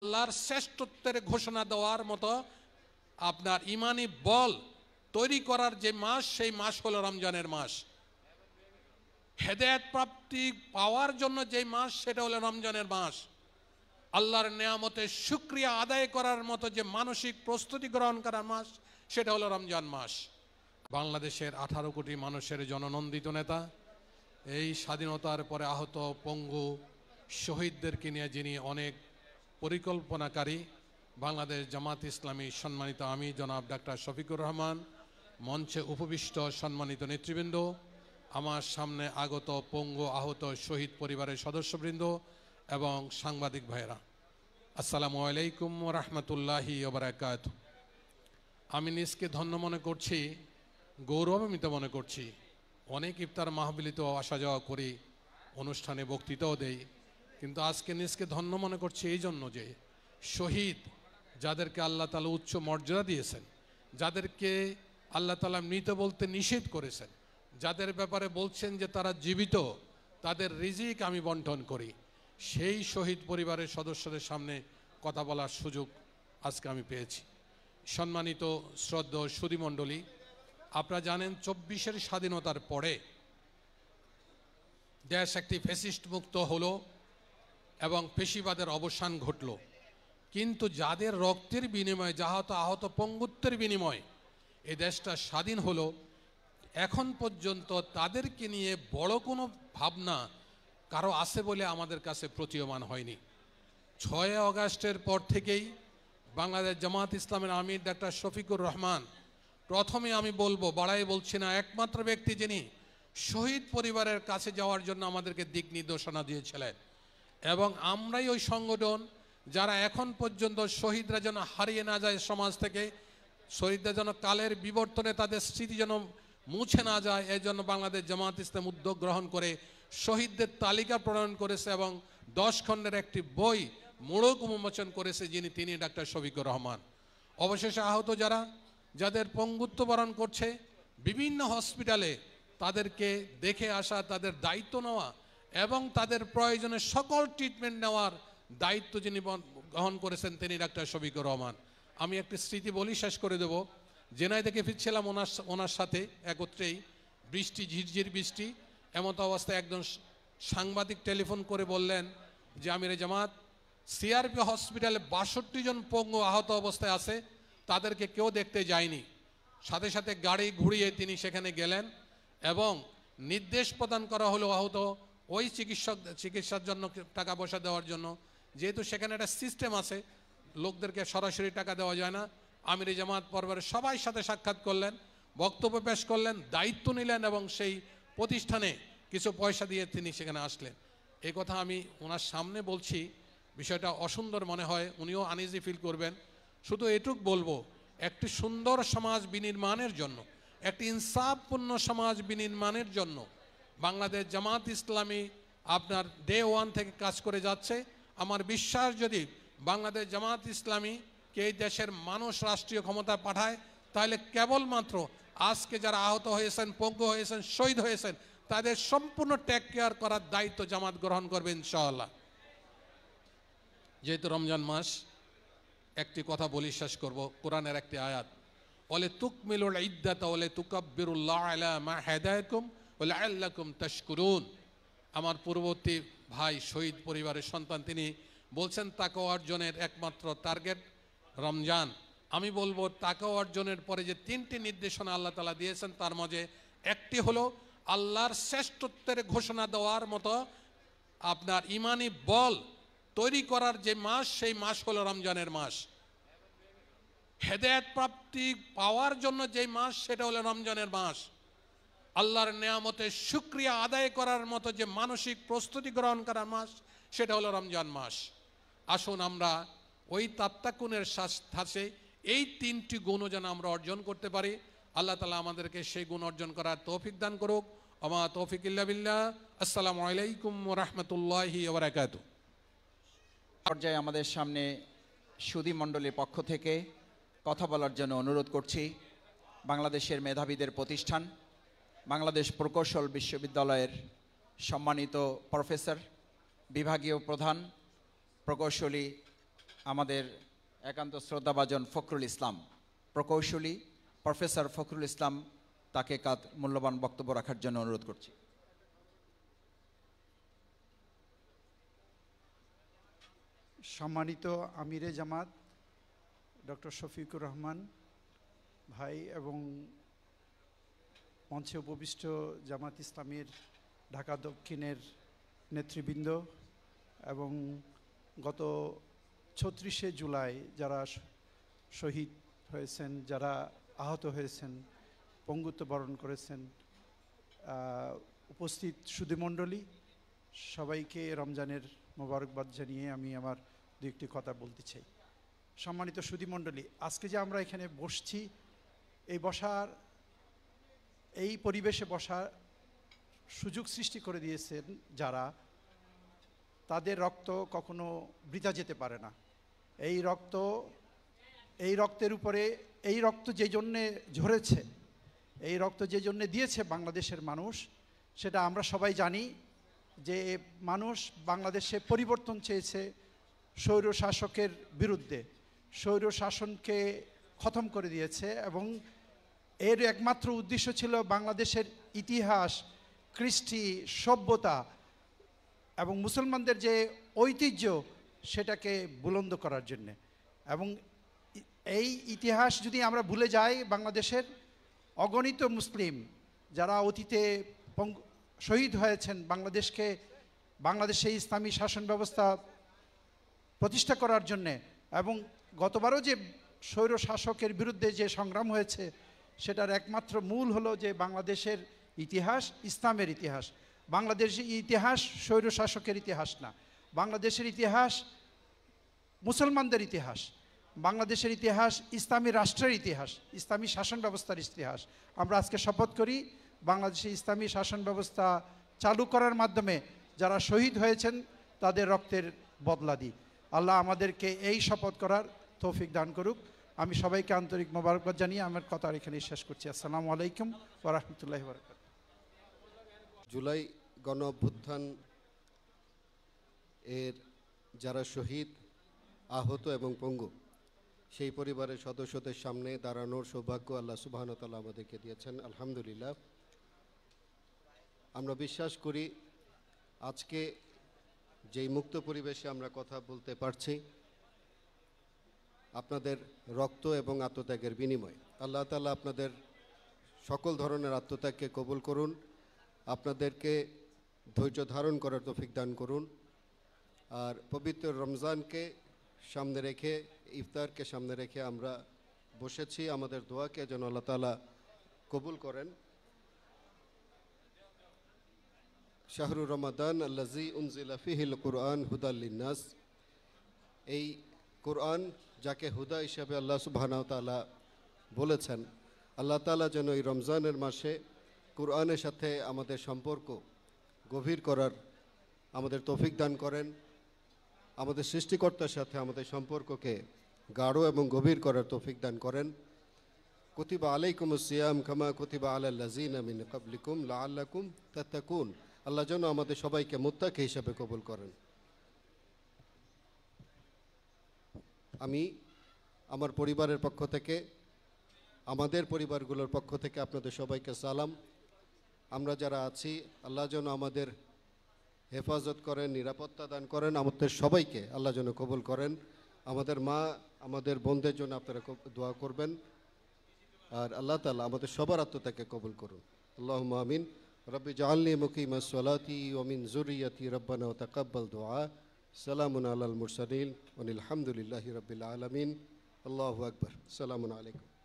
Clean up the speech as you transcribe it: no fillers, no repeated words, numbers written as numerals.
আল্লাহর শ্রেষ্ঠত্বের ঘোষণা দেওয়ার মতো আপনার ইমানি বল তৈরি করার যে মাস, সেই মাস হলো রমজানের মাস। হেদায়েত প্রাপ্তি পাওয়ার জন্য যে মাস, সেটা হলো রমজানের মাস। আল্লাহর নেয়ামতের শুকরিয়া আদায় করার মতো যে মানসিক প্রস্তুতি গ্রহণ করার মাস, সেটা হলো রমজান মাস। বাংলাদেশের 18 কোটি মানুষের জননন্দিত নেতা, এই স্বাধীনতার পরে আহত পঙ্গু শহীদদেরকে নিয়ে যিনি অনেক পরিকল্পনাকারী, বাংলাদেশ জামাত ইসলামী সম্মানিত আমি জনাব ডাক্তার শফিকুর রহমান, মঞ্চে উপবিষ্ট সম্মানিত নেতৃবৃন্দ, আমার সামনে আগত পঙ্গু আহত শহীদ পরিবারের সদস্যবৃন্দ এবং সাংবাদিক ভাইয়েরা, আসসালামু আলাইকুম ওয়া রাহমাতুল্লাহি ওয়া বারাকাতুহু। আমি নিজকে ধন্য মনে করছি, গৌরবান্বিত মনে করছি। অনেক ইফতার মাহফিলিতে আসা যাওয়া করি, অনুষ্ঠানে বক্তৃতাও দেই, কিন্তু আজকে নিজকে ধন্য মনে করছি এই জন্য যে শহীদ যাদেরকে আল্লাহ তাআলা উচ্চ মর্যাদা দিয়েছেন, যাদেরকে আল্লাহ তাআলা মৃত বলতে নিষেধ করেছেন, যাদের ব্যাপারে বলছেন যে তারা জীবিত, তাদের রিজিক আমি বন্টন করি, সেই শহীদ পরিবারের সদস্যদের সামনে কথা বলার সুযোগ আজকে আমি পেয়েছি। সম্মানিত শ্রদ্ধেয় সুধীমণ্ডলী, আপনারা জানেন 24-এর স্বাধীনতার পরে দেশ একটি ফ্যাসিস্ট মুক্ত হলো এবং পেশিবাদের অবসান ঘটল। কিন্তু যাদের রক্তের বিনিময়ে, আহত পঙ্গুত্বের বিনিময়ে এই দেশটা স্বাধীন হলো, এখন পর্যন্ত তাদেরকে নিয়ে বড় কোনো ভাবনা কারো আছে বলে আমাদের কাছে প্রতীয়মান হয়নি। 6 আগস্টের পর থেকেই বাংলাদেশ জামাত ইসলামের আমির ডাক্তার শফিকুর রহমান, প্রথমে আমি বলবো, বাড়াই বলছি না, একমাত্র ব্যক্তি যিনি শহীদ পরিবারের কাছে যাওয়ার জন্য আমাদেরকে দিক নির্দেশনা দিয়েছিলেন। এবং আমরাই ওই সংগঠন যারা এখন পর্যন্ত শহীদরা যেন হারিয়ে না যায় সমাজ থেকে, শহীদরা যেন কালের বিবর্তনে তাদের স্মৃতি যেন মুছে না যায়, এই জন্য বাংলাদেশ জামাত ইসলাম উদ্যোগ গ্রহণ করে শহীদদের তালিকা প্রণয়ন করেছে এবং 10 খণ্ডের একটি বই মোড়ক উন্মোচন করেছে, তিনি ডাক্তার শফিকুর রহমান। অবশেষে আহত যাদের পঙ্গুত্ব বরণ করছে, বিভিন্ন হসপিটালে তাদেরকে দেখে আসা, তাদের দায়িত্ব নেওয়া এবং তাদের প্রয়োজনে সকল ট্রিটমেন্ট নেওয়ার দায়িত্ব যিনি গ্রহণ করেছেন, তিনি ডাক্তার শফিকুর রহমান। আমি একটি স্মৃতি বলি, শেষ করে দেব। জেনাই থেকে ফিরছিলাম ওনার সাথে একত্রেই, বৃষ্টি, ঝিরঝির বৃষ্টি, এমত অবস্থায় একজন সাংবাদিক টেলিফোন করে বললেন যে আমিরে জামাত, সিআরপি হসপিটালে 62 জন পঙ্গু আহত অবস্থায় আছে, তাদেরকে কেউ দেখতে যায়নি। সাথে সাথে গাড়ি ঘুরিয়ে তিনি সেখানে গেলেন এবং নির্দেশ প্রদান করা হলো আহত ওই চিকিৎসার জন্য টাকা পয়সা দেওয়ার জন্য। যেহেতু সেখানে একটা সিস্টেম আছে, লোকদেরকে সরাসরি টাকা দেওয়া যায় না। আমিরে জামাত পরিবারের সবাই সাথে সাক্ষাৎ করলেন, বক্তব্য পেশ করলেন, দায়িত্ব নিলেন এবং সেই প্রতিষ্ঠানে কিছু পয়সা দিয়ে তিনি সেখানে আসলেন। এই কথা আমি ওনার সামনে বলছি, বিষয়টা অসুন্দর মনে হয়, উনিও আনইজি ফিল করবেন। শুধু এটুক বলবো, একটি সুন্দর সমাজ বিনির্মাণের জন্য, একটি ইনসাফপূর্ণ সমাজ বিনির্মাণের জন্য বাংলাদেশ জামাত ইসলামী আপনার ডে 1 থেকে কাজ করে যাচ্ছে। আমার বিশ্বাস, যদি বাংলাদেশ জামাত ইসলামীকে এই দেশের মানুষ রাষ্ট্রীয় ক্ষমতা পাঠায়, তাহলে কেবলমাত্র আজকে যারা আহত হয়েছেন, পঙ্গু হয়েছেন, শহীদ হয়েছেন, তাদের সম্পূর্ণ টেক কেয়ার করার দায়িত্ব জামাত গ্রহণ করবে ইনশাআল্লাহ। যেহেতু রমজান মাস, একটি কথা বলি, শেষ করব। কোরআনের একটি আয়াত, ওয়ালে তুকমিলুল ইদ্দাতা ওয়ালে তুকাব্বিরুল্লাহ আলা মা হাদায়াকুম ওয়া লাআল্লাকুম তাশকুরুন। আমার পূর্ববর্তী ভাই, শহীদ পরিবারের সন্তান, তিনি বলছেন তাকওয়া অর্জনের একমাত্র টার্গেট রমজান। আমি বলবো, তাকওয়া অর্জনের পরে যে 3টি নির্দেশনা আল্লাহ তাআলা দিয়েছেন, তার মাঝে একটি হলো আল্লাহর শ্রেষ্ঠত্বের ঘোষণা দেওয়ার মতো আপনার ইমানি বল তৈরি করার যে মাস, সেই মাস হলো রমজানের মাস। হেদায়েত প্রাপ্তি পাওয়ার জন্য যে মাস, সেটা হলো রমজানের মাস। আল্লাহর নেয়ামতের শুকরিয়া আদায় করার মতো যে মানসিক প্রস্তুতি গ্রহণ করার মাস, সেটা হলো রমজান মাস। আসুন আমরা ওই তাত্তাকুনের সাথে এই 3টি গুণও যেন আমরা অর্জন করতে পারি। আল্লাহ তাআলা আমাদেরকে সেই গুণ অর্জন করার তৌফিক দান করুক। আমা তৌফিক ইল্লা বিল্লাহ। আসসালামু আলাইকুম ওয়া রাহমাতুল্লাহি ওয়া বারাকাতুহু। পর্যায়ে আমাদের সামনে সুধী মণ্ডলীর পক্ষ থেকে কথা বলার জন্য অনুরোধ করছি বাংলাদেশের মেধাবীদের প্রতিষ্ঠান বাংলাদেশ প্রকৌশল বিশ্ববিদ্যালয়ের সম্মানিত প্রফেসর, বিভাগীয় প্রধান, প্রকৌশলী আমাদের একান্ত শ্রদ্ধাভাজন ফখরুল ইসলাম প্রকৌশলী প্রফেসর ফখরুল ইসলাম তাকে মূল্যবান বক্তব্য রাখার জন্য অনুরোধ করছি। সম্মানিত আমিরে জামাত ডক্টর শফিকুর রহমান ভাই এবং মঞ্চে উপবিষ্ট জামাত ইসলামীর ঢাকা দক্ষিণের নেতৃবৃন্দ এবং গত ৩৬শে জুলাই যারা শহীদ হয়েছেন, যারা আহত হয়েছেন, পঙ্গুত্ব বরণ করেছেন, উপস্থিত সুধীমণ্ডলী সবাইকে রমজানের মোবারকবাদ জানিয়ে আমি আমার দু একটি কথা বলতে চাই। সম্মানিত সুধীমণ্ডলী, আজকে যে আমরা এখানে বসছি, এই পরিবেশে বসার সুযোগ সৃষ্টি করে দিয়েছেন যারা, তাদের রক্ত কখনো বৃথা যেতে পারে না। এই রক্তের উপরে এই রক্ত যে জন্যে ঝরেছে, এই রক্ত যে জন্যে দিয়েছে বাংলাদেশের মানুষ, সেটা আমরা সবাই জানি যে মানুষ বাংলাদেশে পরিবর্তন চেয়েছে স্বৈর শাসকের বিরুদ্ধে, স্বৈর শাসনকে খতম করে দিয়েছে এবং এর একমাত্র উদ্দেশ্য ছিল বাংলাদেশের ইতিহাস, কৃষ্টি, সভ্যতা এবং মুসলমানদের যে ঐতিহ্য সেটাকে বুলন্দ করার জন্যে। এবং এই ইতিহাস যদি আমরা ভুলে যাই, বাংলাদেশের অগণিত মুসলিম যারা অতীতে শহীদ হয়েছেন বাংলাদেশে ইসলামী শাসন ব্যবস্থা প্রতিষ্ঠা করার জন্যে, এবং গতবারও যে স্বৈর শাসকের বিরুদ্ধে যে সংগ্রাম হয়েছে সেটার একমাত্র মূল হলো যে বাংলাদেশের ইতিহাস ইসলামের ইতিহাস। বাংলাদেশের ইতিহাস স্বৈর শাসকের ইতিহাস না, বাংলাদেশের ইতিহাস মুসলমানদের ইতিহাস, বাংলাদেশের ইতিহাস ইসলামী রাষ্ট্রের ইতিহাস, ইসলামী শাসন ব্যবস্থার ইতিহাস। আমরা আজকে শপথ করি বাংলাদেশে ইসলামী শাসন ব্যবস্থা চালু করার মাধ্যমে যারা শহীদ হয়েছেন তাদের রক্তের বদলা দিই। আল্লাহ আমাদেরকে এই শপথ করার তৌফিক দান করুক। আমি সবাইকে আন্তরিক মোবারকবাদ জানিয়ে আমার কথা এখানেই শেষ করছি। আসসালামু আলাইকুম ওয়া রাহমাতুল্লাহি ওয়া বারাকাতুহু। জুলাই গণ অভ্যুত্থান এর যারা শহীদ, আহত এবং পঙ্গু, সেই পরিবারের সদস্যদের সামনে দাঁড়ানোর সৌভাগ্য আল্লাহ সুবহানাহু ওয়া তাআলা আমাদেরকে দিয়েছেন, আলহামদুলিল্লাহ। আমরা বিশ্বাস করি আজকে যেই মুক্ত পরিবেশে আমরা কথা বলতে পারছি, আপনাদের রক্ত এবং আত্মত্যাগের বিনিময়। আল্লাহ তাআলা আপনাদের সকল ধরনের আত্মত্যাগকে কবুল করুন, আপনাদেরকে ধৈর্য ধারণ করার তৌফিক দান করুন। আর পবিত্র রমজানকে সামনে রেখে, ইফতারকে সামনে রেখে আমরা বসেছি, আমাদের দোয়াকে যেন আল্লাহ তাআলা কবুল করেন। শাহরুর রমাদান আল্লাযী উনজিলা ফীহিল কুরআন হুদাল লিন্নাস, এই কোরআন যাকে হুদা হিসাবে আল্লাহ সুবহানাহু ওয়া তাআলা বলেছেন, আল্লাহ তাআলা যেন এই রমজানের মাসে কোরআনের সাথে আমাদের সম্পর্ক গভীর করার আমাদের তৌফিক দান করেন, আমাদের সৃষ্টিকর্তার সাথে আমাদের সম্পর্ককে গাঢ় এবং গভীর করার তৌফিক দান করেন। কুতিবা আলাইকুমুস সিয়াম কামা কুতিবা আলাল লাযিনা মিন ক্বাবলিকুম লাআল্লাকুম তাত্তাকুন, আল্লাহ যেন আমাদের সবাইকে মুত্তাকি হিসাবে কবুল করেন। আমি আমার পরিবারের পক্ষ থেকে, আমাদের পরিবারগুলোর পক্ষ থেকে আপনাদের সবাইকে সালাম। আমরা যারা আছি, আল্লাহ যেন আমাদের হেফাজত করেন, নিরাপত্তা দান করেন, আমাদের সবাইকে আল্লাহ যেন কবুল করেন। আমাদের মা, আমাদের বোনদের জন্য আপনারা দোয়া করবেন। আর আল্লাহ তাআলা আমাদের সবার আত্মত্যাগকে কবুল করুন। আল্লাহুম্মা আমিন। রব্বি জাআলনি মুকিমাস সালাতি ওয়া মিন যুররিয়াতি রব্বানা ওয়া তাকাব্বাল দুআ। সালামুন আলাল মুরসালিন ওয়াল হামদুলিল্লাহি রাব্বিল আলামিন। আল্লাহু আকবার। সালামুন আলাইকুম।